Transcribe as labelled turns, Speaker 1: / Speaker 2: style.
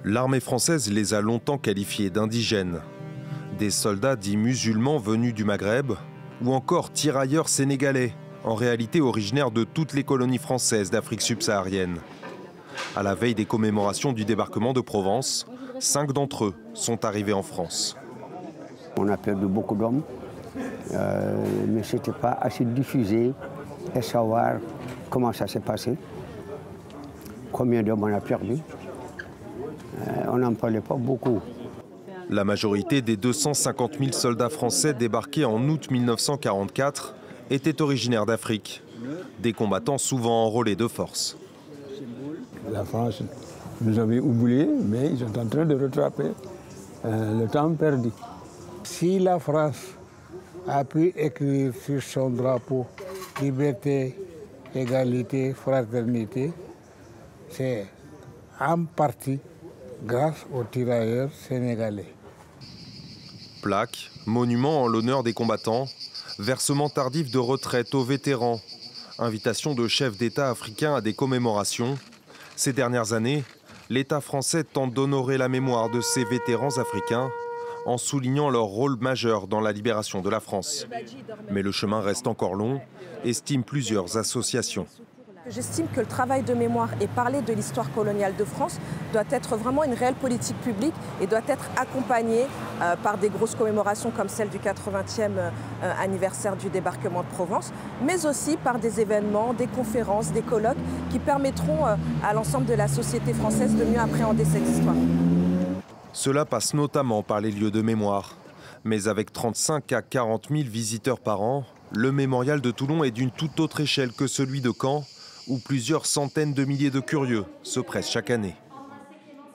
Speaker 1: L'armée française les a longtemps qualifiés d'indigènes. Des soldats dits musulmans venus du Maghreb ou encore tirailleurs sénégalais, en réalité originaires de toutes les colonies françaises d'Afrique subsaharienne. À la veille des commémorations du débarquement de Provence, 5 d'entre eux sont arrivés en France.
Speaker 2: On a perdu beaucoup d'hommes, mais ce n'était pas assez diffusé et savoir comment ça s'est passé, combien d'hommes on a perdu. On n'en parlait pas beaucoup.
Speaker 1: La majorité des 250 000 soldats français débarqués en août 1944 étaient originaires d'Afrique, des combattants souvent enrôlés de force.
Speaker 3: La France nous avait oubliés, mais ils sont en train de rattraper le temps perdu.
Speaker 4: Si la France a pu écrire sur son drapeau liberté, égalité, fraternité, c'est en partie grâce aux tirailleurs sénégalais.
Speaker 1: Plaques, monuments en l'honneur des combattants, versement tardif de retraite aux vétérans, invitation de chefs d'État africains à des commémorations. Ces dernières années, l'État français tente d'honorer la mémoire de ces vétérans africains en soulignant leur rôle majeur dans la libération de la France. Mais le chemin reste encore long, estiment plusieurs associations.
Speaker 5: J'estime que le travail de mémoire et parler de l'histoire coloniale de France doit être vraiment une réelle politique publique et doit être accompagné par des grosses commémorations comme celle du 80e anniversaire du débarquement de Provence, mais aussi par des événements, des conférences, des colloques qui permettront à l'ensemble de la société française de mieux appréhender cette histoire.
Speaker 1: Cela passe notamment par les lieux de mémoire. Mais avec 35 à 40 000 visiteurs par an, le mémorial de Toulon est d'une toute autre échelle que celui de Caen, où plusieurs centaines de milliers de curieux se pressent chaque année.